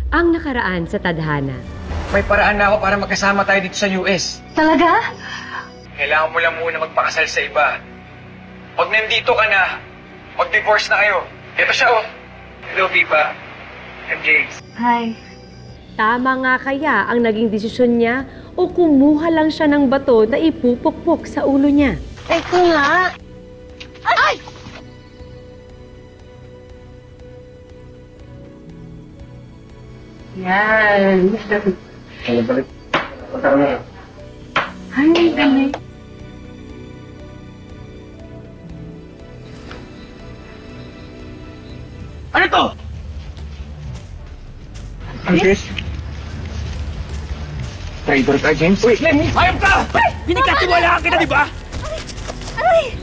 Ang nakaraan sa tadhana. May paraan na ako para magkasama tayo dito sa US. Talaga? Kailangan mo lang muna magpakasal sa iba. Pag nandito ka na, mag-divorce na kayo. Ito siya, oh. Hello, Pipa. I'm James. Hi. Tama nga kaya ang naging desisyon niya o kumuha lang siya ng bato na ipupukpok sa ulo niya? Ito nga. Ay! Yan. Ano balik? Pagkaroon na. Ay, dami. Ano to? James? Traitor ka, James? Uy, hayop ka! Pinikatiwalaan kita, di ba? Aray!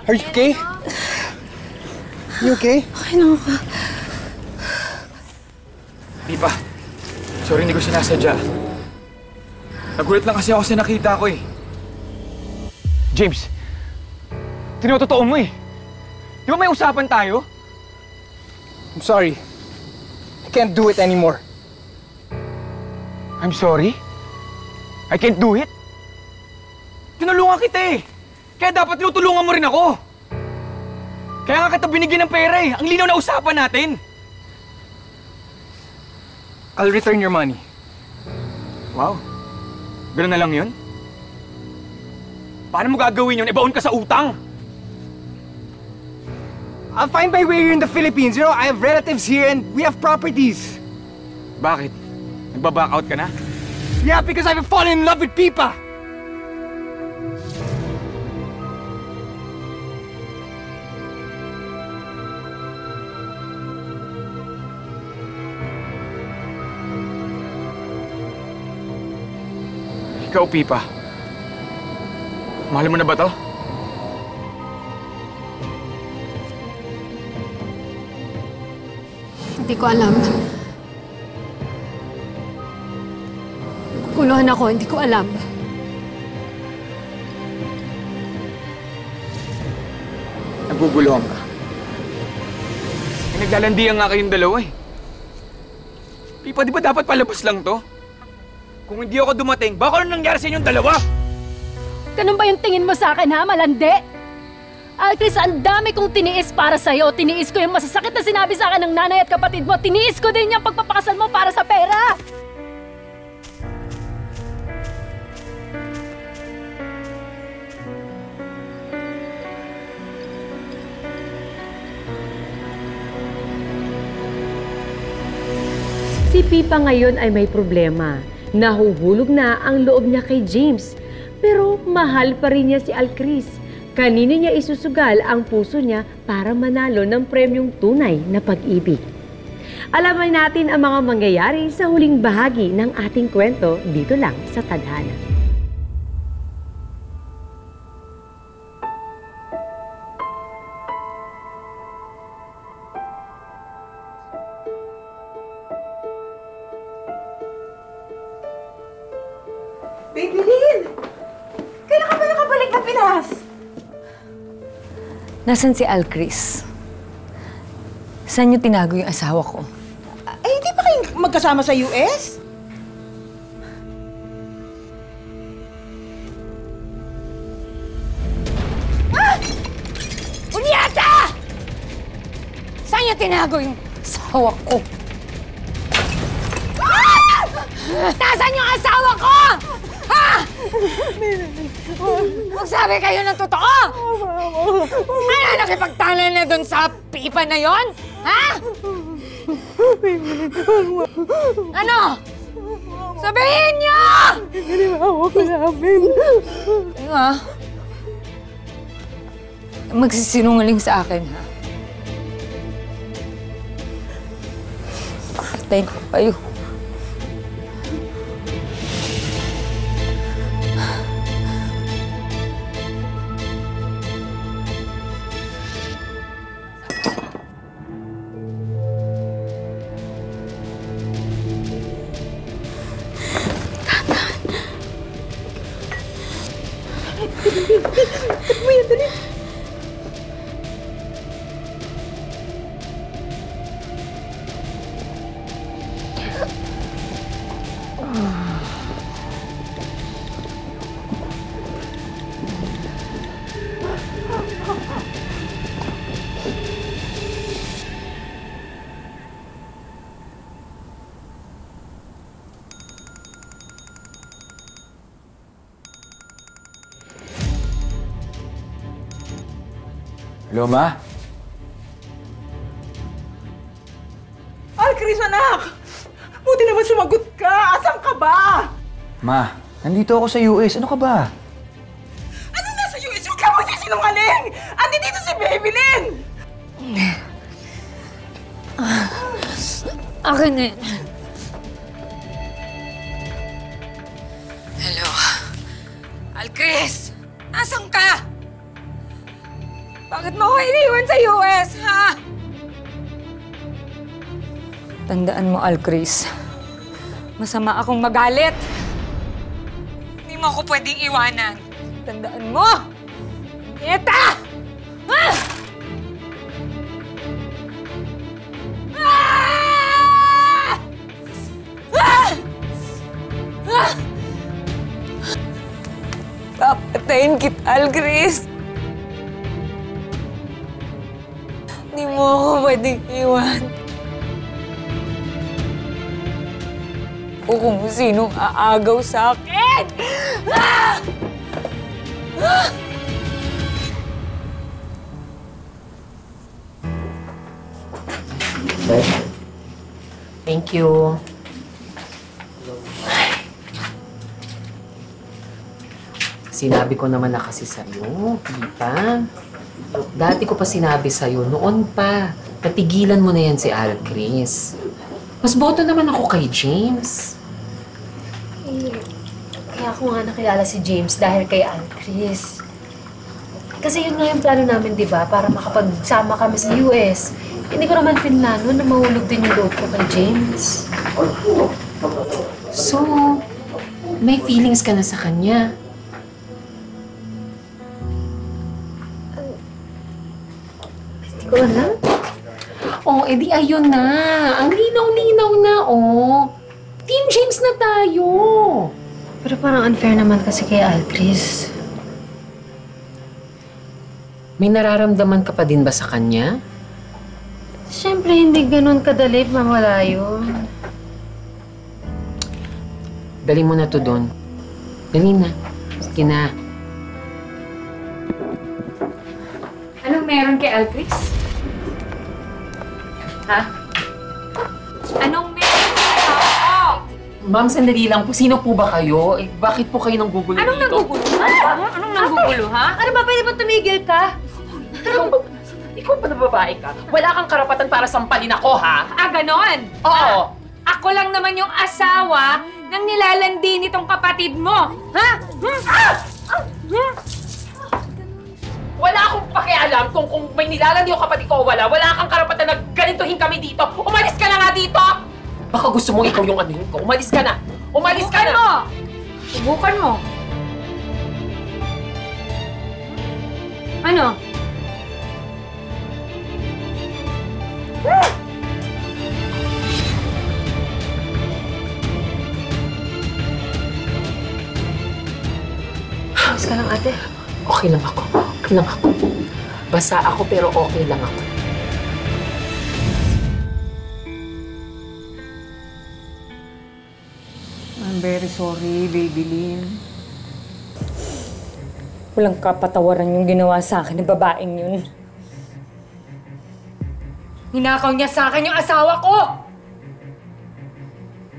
Are you okay? You okay? Okay na ako. Pipa, sorry hindi ko sinasadya. Nagulat lang kasi ako sa nakita ko eh. James, tinototoo mo eh. Di ba may usapan tayo? I'm sorry. I can't do it anymore. I'm sorry? I can't do it? Tinulungan kita eh. Kaya dapat tinutulungan mo rin ako. Kaya nga kita binigyan ng pera eh. Ang linaw na usapan natin. I'll return your money. Wow. Ganun na lang yun? Paano mo gagawin yun? Ibaon ka sa utang. I'll find my way here in the Philippines. You know, I have relatives here and we have properties. Bakit? Nagbaback out ka na? Yeah, because I've fallen in love with Pipa. Ikaw, Pipa. Mahal mo na ba to? Hindi ko alam. Nagkukuluhan ako, hindi ko alam. Naguguluhan ka. Naglalandian nga kayong dalawa eh. Pipa, di ba dapat palabas lang to? Kung hindi ako dumating, baka ano nangyari sa inyong dalawa? Ganun ba yung tingin mo sa akin, ha? Malandi? Alcris, ang dami kong tiniis para sa'yo. Tiniis ko yung masasakit na sinabi sa akin ng nanay at kapatid mo. Tiniis ko din yung pagpapakasal mo para sa pera. Si Pipa ngayon ay may problema. Nahuhulog na ang loob niya kay James. Pero mahal pa rin niya si Alcris. Kanino niya isusugal ang puso niya para manalo ng premyong tunay na pag-ibig? Alamin natin ang mga mangyayari sa huling bahagi ng ating kwento dito lang sa Tadhana. Baby Lynn! Kailan ka ba nakabalik ng Pinas? Nasaan si Alcris? Saan niyo tinago yung asawa ko? Eh, hindi ba kayong magkasama sa US? Ah! Julieta! Saan niyo tinago yung asawa ko? Ah! Nasaan yung asawa ko? Ha? Magsabi kayo ng totoo! Ano, nakipagtanan na doon sa pipa na yon? Ha? Ano? Sabihin niyo! Hinimawa ko namin. Ano nga? Magsisinungaling sa akin, ha? Patayin ko kayo. Hello, Ma? Alcris, anak! Buti naman sumagot ka! Asan ka ba? Ma, nandito ako sa US. Ano ka ba? Ano nasa US? Huwag ka magsisinungaling! Andi dito si Babylin! Akin na yun. Hello? Alcris! Nasaan ka? Bakit mo ako iniwan sa US, ha? Tandaan mo, Alcris. Masama akong magalit. Hindi mo ako pwedeng iwanan. Tandaan mo! Nieta! Ha? Ah! Ah! Ah! Papatayin kita, Alcris. Hindi mo ako pwedeng iwan. O kung sinong aagaw sa akin! Ah! Ah! Thank you. Sinabi ko naman na kasi sa'yo, di ba? Dati ko pa sinabi sa'yo, noon pa. Natigilan mo na yan si Alcris. Mas boto naman ako kay James. Kaya ako nga nakilala si James dahil kay Alcris. Kasi yun nga yung plano namin, di ba? Para makapagsama kami sa US. Hindi ko naman pinlano na mahulog din yung loob ko kay James. So, may feelings ka na sa kanya. Hindi ko alam. Oh, edi ayun na. Ang linaw-linaw na, oh. Team James na tayo. Pero parang unfair naman kasi kay Alcris. May nararamdaman ka pa din ba sa kanya? Siyempre, hindi ganun kadali mawala yun. Dali mo na to doon. Dali na. Sige na. Anong meron kay Alcris? Ha? Anong meron kay Alcris? Ma'am, sandali lang po. Sino po ba kayo? Eh, bakit po kayo nanggugulo Anong dito? nagugulo, ha? Anong nagugulo, ha? Ano ba? Pwede ba tumigil ka? Ikaw pa na babae ka. Wala kang karapatan para sampalin ako, ha? Ah, ganon? Oo. Ako lang naman yung asawa ng nilalandi nitong kapatid mo. Ha? Wala akong pakialam kung may nilalandi yung kapatid ko o wala. Wala kang karapatan na ganituhin kami dito. Umalis ka na nga dito! Baka gusto mong ikaw yung anuhin ko. Umalis ka na! Umalis ka na! Subukan mo. Ano? Ayos ka lang, ate. Okay lang ako. Okay lang ako. Basa ako pero okay lang ako. I'm very sorry, Babylin. Walang kapatawaran yung ginawa sa akin ng babaeng yun. Hinakaw niya sa akin yung asawa ko!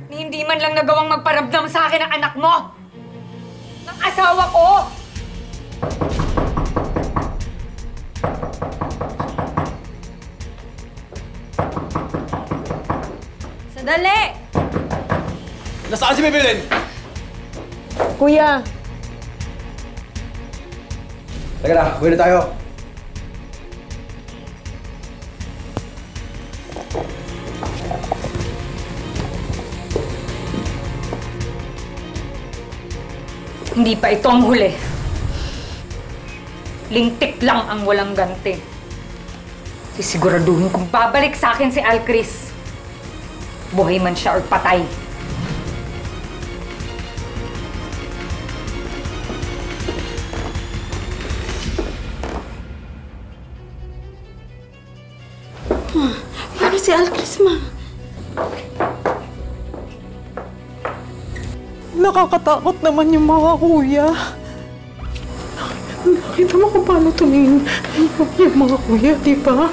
Ni hindi man lang nagawang magparamdam sa akin ng anak mo! Ng asawa ko! Sandali! Nasaan si Babylin? Kuya! Teka na, uwi na tayo. Hindi pa ito ang huli. Lintik lang ang walang ganti. Sisiguraduhin kung babalik sa akin si Alcris. Buhay man siya or patay. Paano si Alcris, ma? Nakakatakot naman yung mga kuya. Nakita mo kung paano tumingin yung mga kuya, di ba?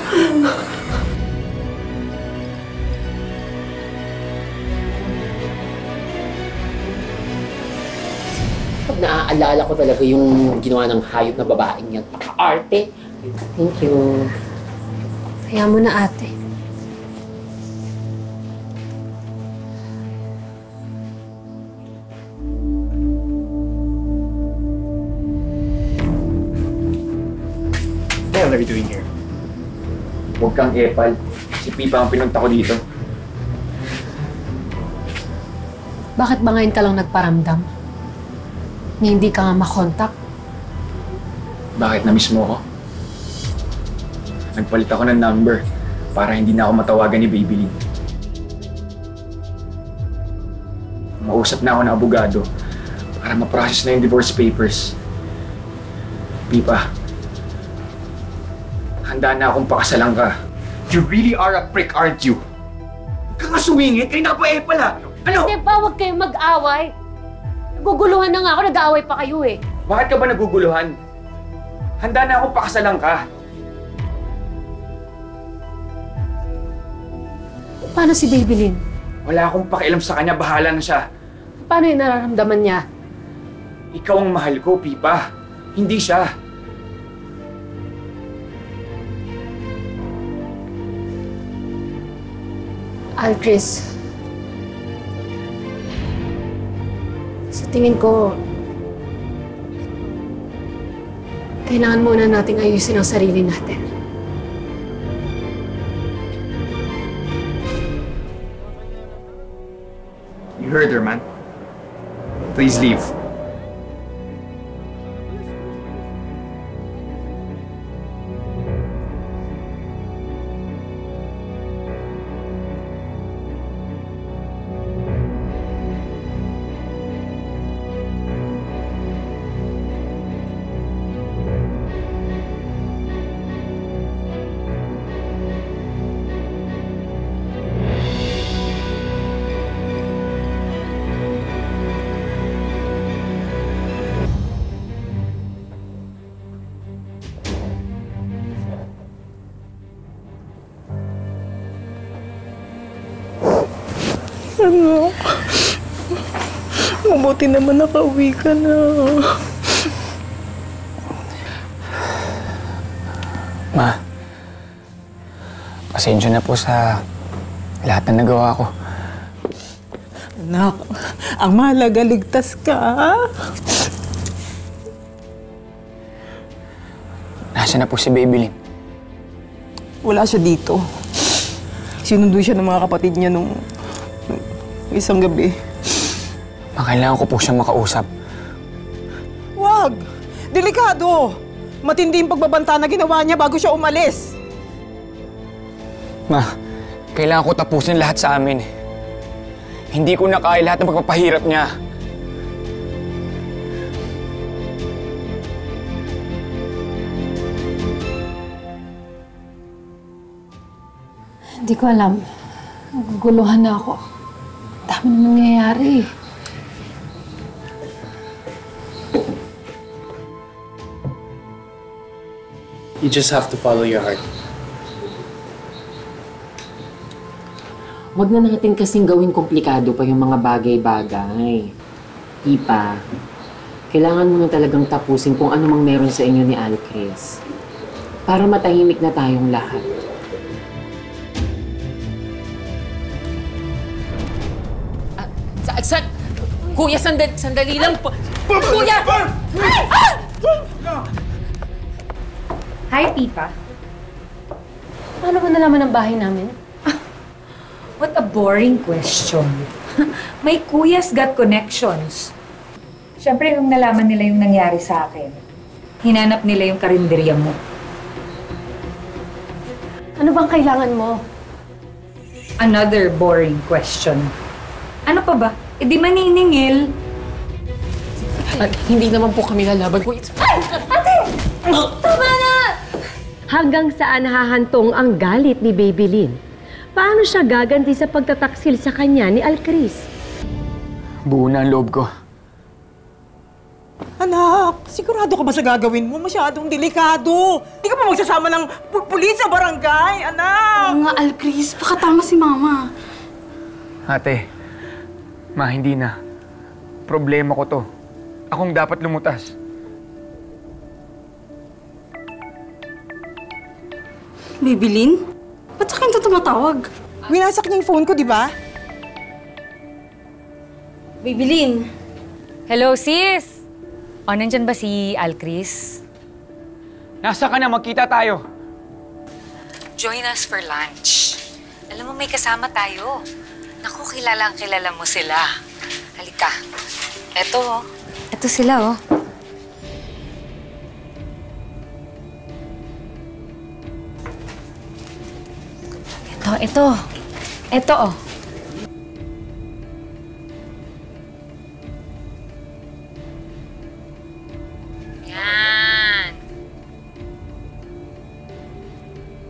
Pag naaalala ko talaga yung ginawa ng hayop na babaeng yan. Arte. Thank you. Kaya mo na, ate. What the hell are you doing here? Huwag kang epal. Si Pipa ang pinunta ko dito. Bakit ba ngayon ka lang nagparamdam? Na hindi ka nga makontak? Bakit na-miss mo ko? Nagpalit ako ng number para hindi na ako matawagan ni Babylin. Mausap na ako ng abogado para ma-process na yung divorce papers. Pipa, handa na akong pakasalan ka. You really are a prick, aren't you? Huwag ka nga sumingit, kayo na pa epal ha! Ano? Hindi ba, huwag kayong mag-away. Naguguluhan na nga ako, nag-aaway pa kayo eh. Bakit ka ba naguguluhan? Handa na akong pakasalan ka. Paano si Babylin? Wala akong pakialam sa kanya, bahala na siya. Paano yung nararamdaman niya? Ikaw ang mahal ko, Pipa. Hindi siya. Alcris, sa tingin ko, kailangan muna nating ayusin ang sarili natin. You heard her, man. Please leave. Ano? Mabuti naman nakauwi ka na. Ma, pasensya na po sa lahat na nagawa ko. Anak, ang mahalaga ligtas ka. Nasaan na po si Babylin? Wala siya dito. Sinundo siya ng mga kapatid niya nung isang gabi. Kailangan ko po siyang makausap. Wag! Delikado! Matindi yung pagbabanta na ginawa niya bago siya umalis. Ma, kailangan ko tapusin lahat sa amin. Hindi ko na kaya lahat ng pagpapahirap niya. Hindi ko alam. Naguguluhan na ako. Dami na nangyayari. You just have to follow your heart. Huwag na natin kasing gawing komplikado pa yung mga bagay-bagay. Ipa, kailangan mo na talagang tapusin kung ano mang meron sa inyo ni Alcris. Para matahimik na tayong lahat. Kuya, sandali lang po. Kuya! Hi, Pipa. Paano mo nalaman ang bahay namin? What a boring question. May Kuya's got connections. Siyempre, nung nalaman nila yung nangyari sa akin, hinanap nila yung karinderya mo. Ano bang kailangan mo? Another boring question. Ano pa ba? E di maniningil. Hindi naman po kami lalaban. Kuya, Tama na! Hanggang saan hahantong ang galit ni Babylin? Paano siya gaganti sa pagtataksil sa kanya ni Alcris? Buo na ang loob ko. Anak, sigurado ka ba sa gagawin mo? Masyadong delikado. Hindi ka pa magsasama ng pulis sa barangay, anak! Oo nga, Alcris. Baka tama si Mama. Ate, ma, hindi na. Problema ko to. Akong dapat lumutas. Bibilin? Ba't sa akin ito tumatawag? Winasak niya yung phone ko, di ba? Bibilin. Hello, sis! O, nandyan ba si Alcris? Nasa ka na, magkita tayo. Join us for lunch. Alam mo, may kasama tayo. Naku, kilalang kilala mo sila. Halika. Eto, oh. Eto sila, oh. Ito. Ito, oh. Yan.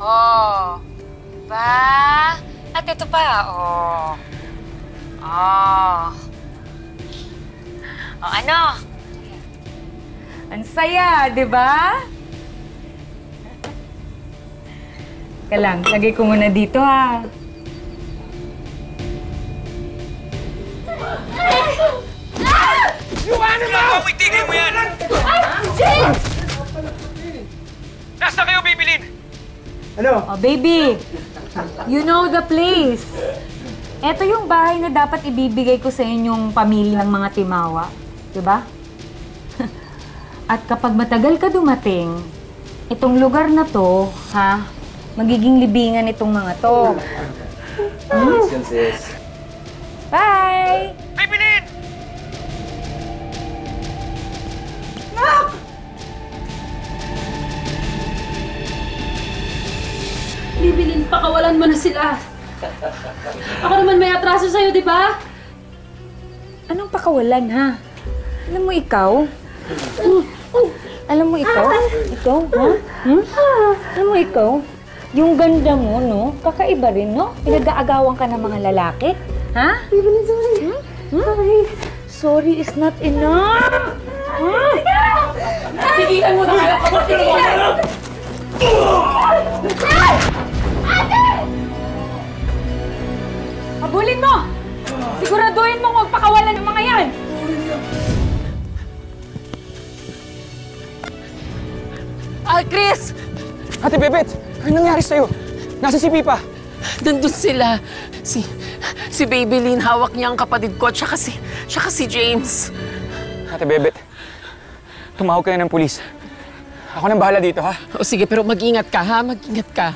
Oh. Ba? At ito pa, oh. Oh. Oh, ano? Ang saya, di ba? Teka lang, lagay ko muna dito, ha? Ano na? Tigil mo yan! James! Nasa kayo, Bibilin? Oh, baby, you know the place. Ito yung bahay na dapat ibibigay ko sa inyong pamilya ng mga Timawa. Diba? At kapag matagal ka dumating, itong lugar na to, ha, magiging libingan itong mga to. Bye! Bibilin! Bibilin, pakawalan mo na sila. Ako naman may atraso sa'yo, di ba? Anong pakawalan, ha? Alam mo ikaw? Alam mo ikaw? Ikaw, ha? Alam mo ikaw? Yung ganda mo, no? Kakaiba rin, no? Pinag-aagawan ka ng mga lalaki. Ha? Bibilin, sorry. Sorry. Sorry is not enough. Tigilan mo na kayo! Tigilan! Habulin mo! Siguraduhin mo huwag pakawalan ng mga yan! Alcris! Ate Bebet, ano nangyari sa'yo? Nasa si Pipa? Nandun sila. Si Babylin, hawak niya ang kapatid ko, tsaka si James. Ate Bebet, tumawag kayo ng pulis. Ako nang bahala dito, ha? O sige, pero mag-ingat ka, ha? Mag-ingat ka.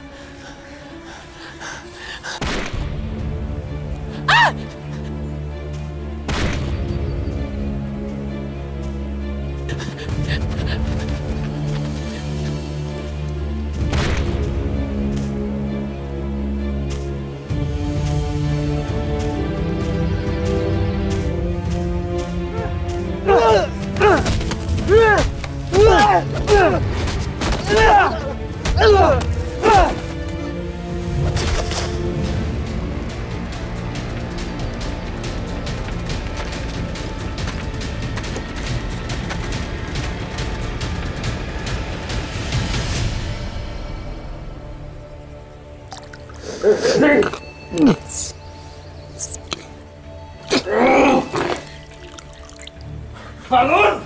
Bangun!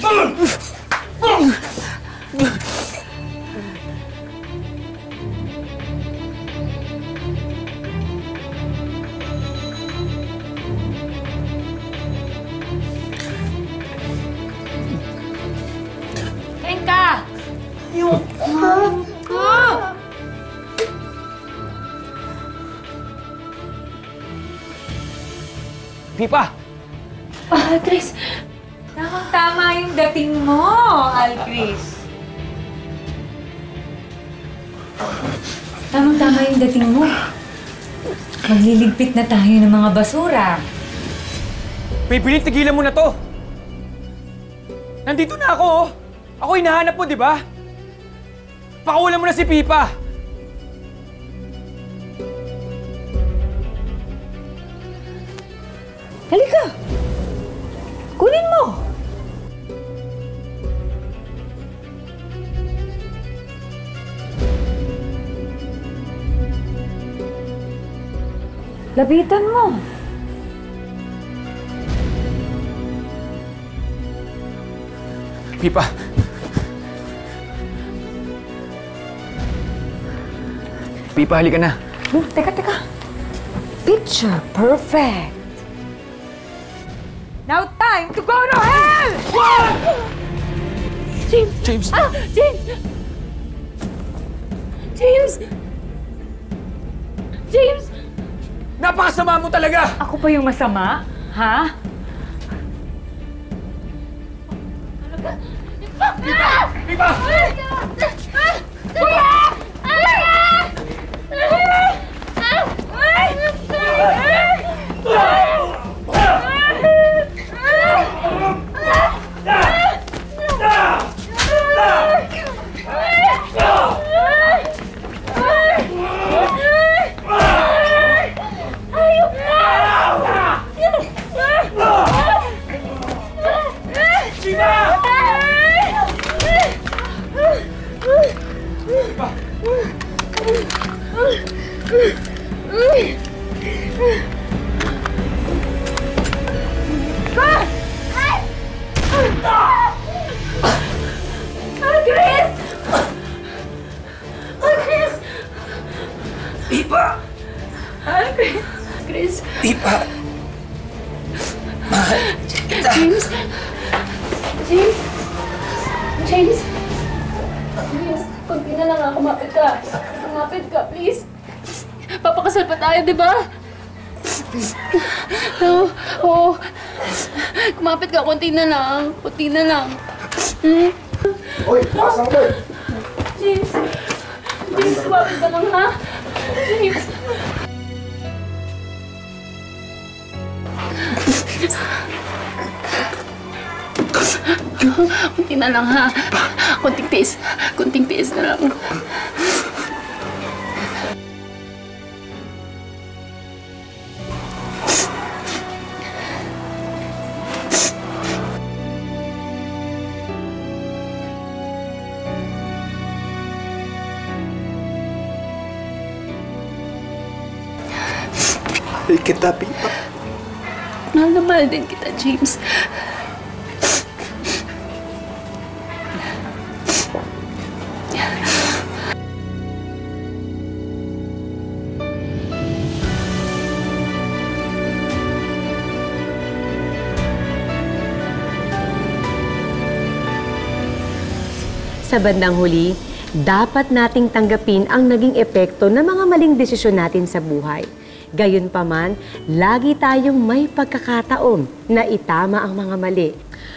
Bangun! Kain ka! Pipa! Alcris! Tamang-tama yung dating mo, Alcris. Tamang-tama yung dating mo. Magliligpit na tayo ng mga basura. Bibilin, tigilan mo na to! Nandito na ako, oh! Ako hinahanap mo, di ba? Pakawalan mo na si Pipa! Halika! Kunin mo! Lapitan mo. Pipa. Pipa, halika na. Teka. Picture perfect. Now time to go to hell! James! James! Ah! James! James! James! Napakasama mo talaga! Ako pa yung masama? Ha? Pipa! Chris! Pipa! James! James! James! James, konti na lang ako. Kumapit ka. Kumapit ka, please. Papakasal pa tayo, di ba? Oo. Kumapit ka. Konti na lang. Konti na lang. Oy, pasang mo! James! James, kumapit ka lang, ha? James! Kunti na lang, ha? Kunting tiis. Kunting tiis na lang. Mahal kita, Pipa. Mahal na mahal din kita, James. Sa bandang huli, dapat nating tanggapin ang naging epekto ng mga maling desisyon natin sa buhay. Gayunpaman, lagi tayong may pagkakataon na itama ang mga mali.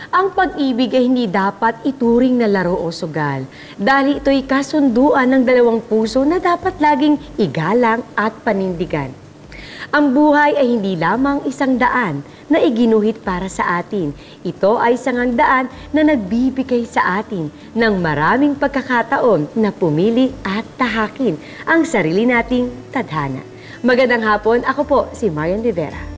Ang pag-ibig ay hindi dapat ituring na laro o sugal, dahil ito'y kasunduan ng dalawang puso na dapat laging igalang at panindigan. Ang buhay ay hindi lamang isang daan na iginuhit para sa atin. Ito ay isang daan na nagbibigay sa atin ng maraming pagkakataon na pumili at tahakin ang sarili nating tadhana. Magandang hapon, ako po si Marian Rivera.